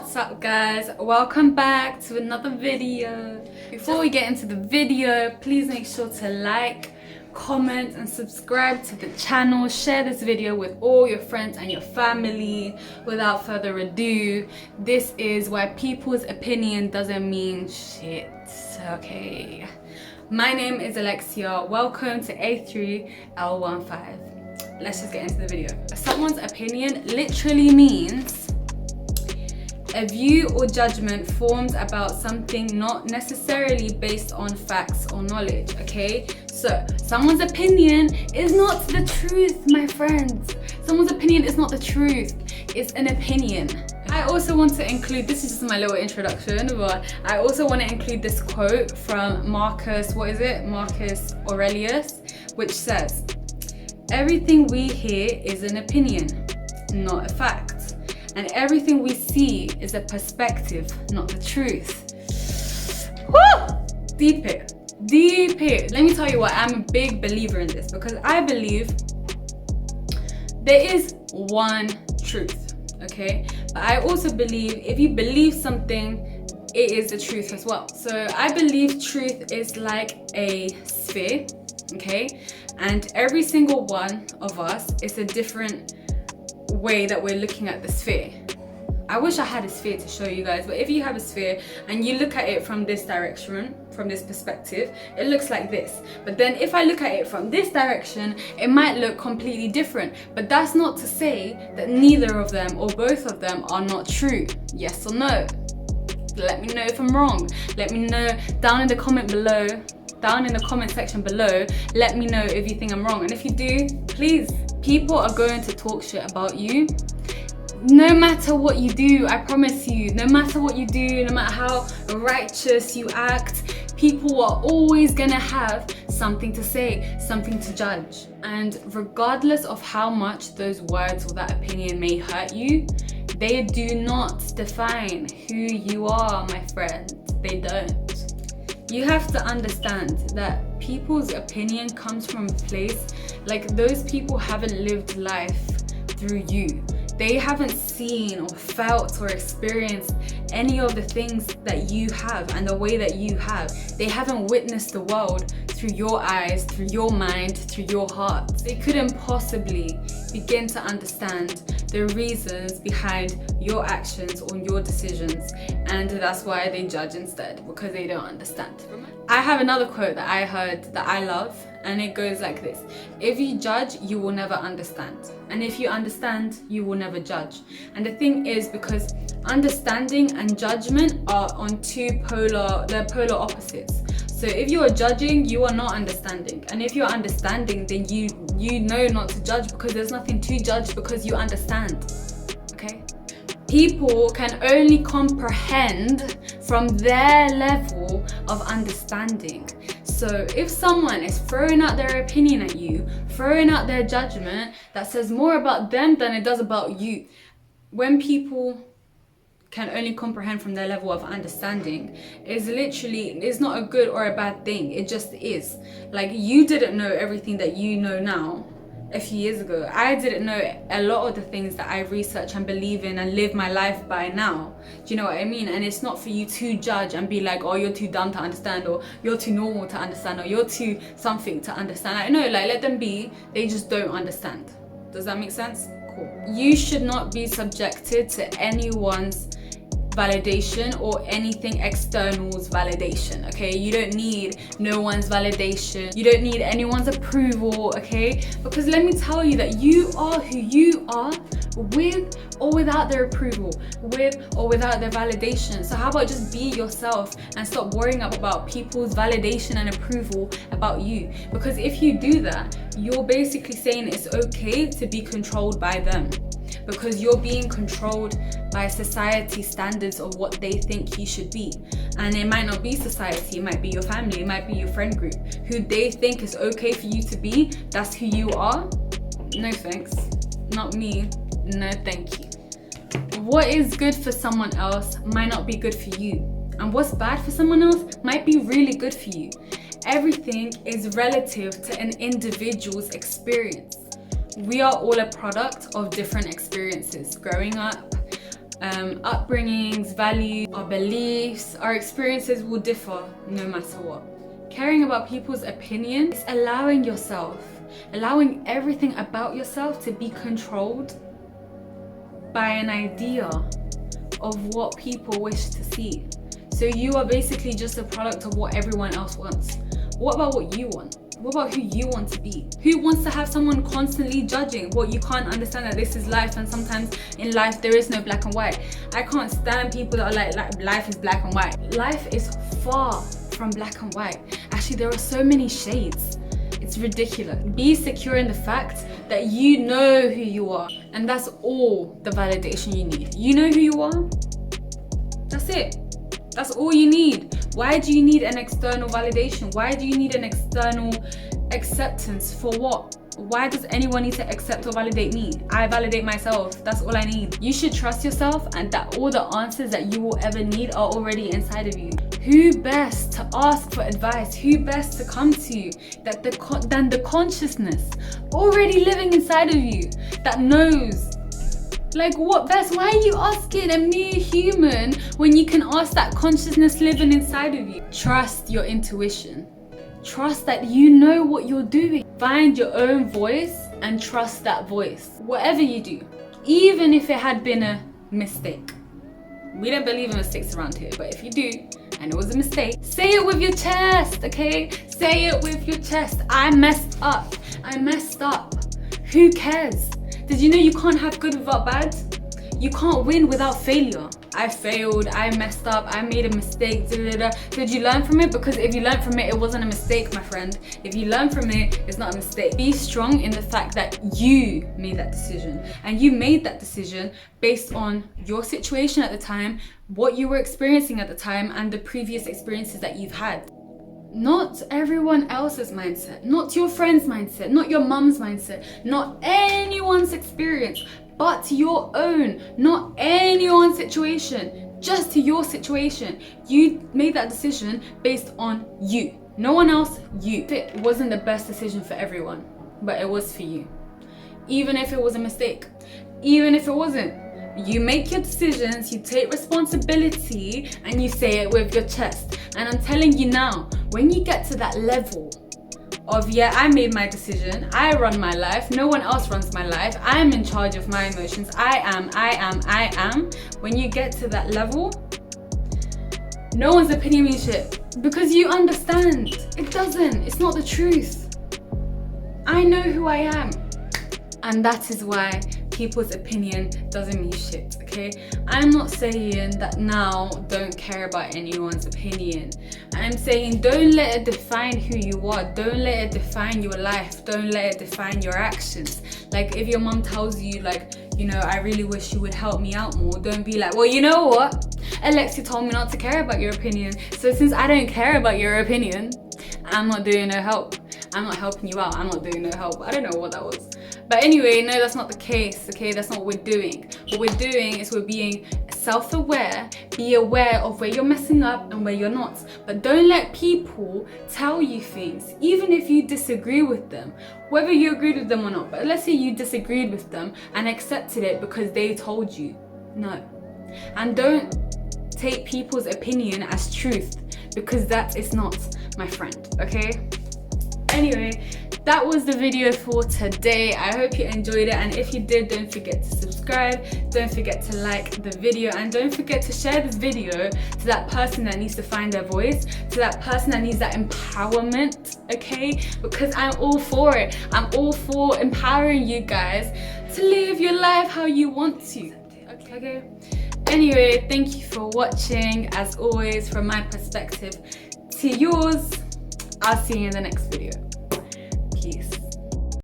What's up guys, welcome back to another video. Before we get into the video, please make sure to like, comment and subscribe to the channel. Share this video with all your friends and your family. Without further ado, this is why people's opinion doesn't mean shit, okay? My name is Alexia. Welcome to A3L15. Let's just get into the video. Someone's opinion literally means a view or judgment formed about something not necessarily based on facts or knowledge, okay? So, someone's opinion is not the truth, my friends. Someone's opinion is not the truth. It's an opinion. I also want to include, this is just my little introduction, but I also want to include this quote from Marcus Aurelius, which says, "Everything we hear is an opinion, not a fact. And everything we see is a perspective, not the truth." Woo! Deep it. Let me tell you what, I'm a big believer in this because I believe there is one truth, okay? But I also believe if you believe something, it is the truth as well. So I believe truth is like a sphere, okay? And every single one of us is a different way that we're looking at the sphere. I wish I had a sphere to show you guys, but if you have a sphere and you look at it from this direction, from this perspective, it looks like this. But then if I look at it from this direction, it might look completely different. But that's not to say that neither of them or both of them are not true. Yes or no? Let me know if I'm wrong. Let me know down in the comment section below. Let me know if you think I'm wrong. And if you do, please, people are going to talk shit about you. No matter what you do, I promise you, no matter what you do, no matter how righteous you act, people are always gonna have something to say, something to judge. And regardless of how much those words or that opinion may hurt you, they do not define who you are, my friend. They don't. You have to understand that people's opinion comes from a place like those people haven't lived life through you. They haven't seen or felt or experienced any of the things that you have and the way that you have. They haven't witnessed the world through your eyes, through your mind, through your heart. They couldn't possibly begin to understand the reasons behind your actions or your decisions, and that's why they judge instead, because they don't understand. I have another quote that I heard that I love, and it goes like this: if you judge, you will never understand, and if you understand, you will never judge. And the thing is, because understanding and judgment are on they're polar opposites. So if you are judging, you are not understanding, and if you're understanding, then you know not to judge, because there's nothing to judge because you understand. Okay? People can only comprehend from their level of understanding. So if someone is throwing out their opinion at you, throwing out their judgment that says more about them than it does about you, when people can only comprehend from their level of understanding, it's not a good or a bad thing. It just is. Like, you didn't know everything that you know now a few years ago. I didn't know a lot of the things that I research and believe in and live my life by now. Do you know what I mean? And it's not for you to judge and be like, oh, you're too dumb to understand, or you're too normal to understand, or you're too something to understand. I know, like, let them be. They just don't understand. Does that make sense? Cool. You should not be subjected to anyone's validation or anything external's validation, okay? You don't need no one's validation. You don't need anyone's approval, okay? Because let me tell you that you are who you are with or without their approval, with or without their validation. So how about just be yourself and stop worrying about people's validation and approval about you? Because if you do that, you're basically saying it's okay to be controlled by them, because you're being controlled by society standards of what they think you should be. And it might not be society, it might be your family, it might be your friend group. Who they think is okay for you to be, that's who you are. No thanks. Not me. No thank you. What is good for someone else might not be good for you. And what's bad for someone else might be really good for you. Everything is relative to an individual's experience. We are all a product of different experiences. Growing up, upbringings, values, our beliefs, our experiences will differ no matter what. Caring about people's opinion is allowing everything about yourself to be controlled by an idea of what people wish to see. So you are basically just a product of what everyone else wants. What about what you want? What about who you want to be? Who wants to have someone constantly judging what you can't understand, that this is life, and sometimes in life there is no black and white. I can't stand people that are like life is black and white. Life is far from black and white. Actually, there are so many shades. It's ridiculous. Be secure in the fact that you know who you are, and that's all the validation you need. You know who you are? That's it. That's all you need. Why do you need an external validation? Why do you need an external acceptance? For what? Why does anyone need to accept or validate me? I validate myself. That's all I need. You should trust yourself, and that all the answers that you will ever need are already inside of you. Who best to ask for advice? Who best to come to than the consciousness already living inside of you that knows? Like, what best? Why are you asking a mere human when you can ask that consciousness living inside of you? Trust your intuition. Trust that you know what you're doing. Find your own voice and trust that voice. Whatever you do, even if it had been a mistake. We don't believe in mistakes around here, but if you do, and it was a mistake, say it with your chest, okay? Say it with your chest. I messed up. I messed up. Who cares? Did you know you can't have good without bad? You can't win without failure. I failed, I messed up, I made a mistake, Did you learn from it? Because if you learned from it, it wasn't a mistake, my friend. If you learn from it, it's not a mistake. Be strong in the fact that you made that decision. And you made that decision based on your situation at the time, what you were experiencing at the time, and the previous experiences that you've had. Not everyone else's mindset, not your friend's mindset, not your mum's mindset, not anyone's experience, but your own, not anyone's situation, just your situation. You made that decision based on you, no one else, you. It wasn't the best decision for everyone, but it was for you. Even if it was a mistake, even if it wasn't. You make your decisions, you take responsibility, and you say it with your chest. And I'm telling you now, when you get to that level of, yeah, I made my decision, I run my life, no one else runs my life, I'm in charge of my emotions, I am. When you get to that level, no one's opinion means shit. Because you understand, it doesn't, it's not the truth. I know who I am. And that is why people's opinion doesn't mean shit, okay? I'm not saying that now don't care about anyone's opinion. I'm saying don't let it define who you are. Don't let it define your life. Don't let it define your actions. Like, if your mom tells you, like, you know, I really wish you would help me out more, don't be like, well, you know what? Alexia told me not to care about your opinion. So since I don't care about your opinion, I'm not doing no help. I'm not helping you out. I'm not doing no help. I don't know what that was. But anyway, no, that's not the case, okay? That's not what we're doing. What we're doing is we're being self-aware, be aware of where you're messing up and where you're not. But don't let people tell you things, even if you disagree with them, whether you agreed with them or not. But let's say you disagreed with them and accepted it because they told you. No. And don't take people's opinion as truth, because that is not, my friend, okay? Anyway, that was the video for today. I hope you enjoyed it, and if you did, don't forget to subscribe, don't forget to like the video, and don't forget to share this video to that person that needs to find their voice, to that person that needs that empowerment, okay? Because I'm all for it. I'm all for empowering you guys to live your life how you want to, okay? Anyway, thank you for watching. As always, from my perspective to yours, I'll see you in the next video. Peace.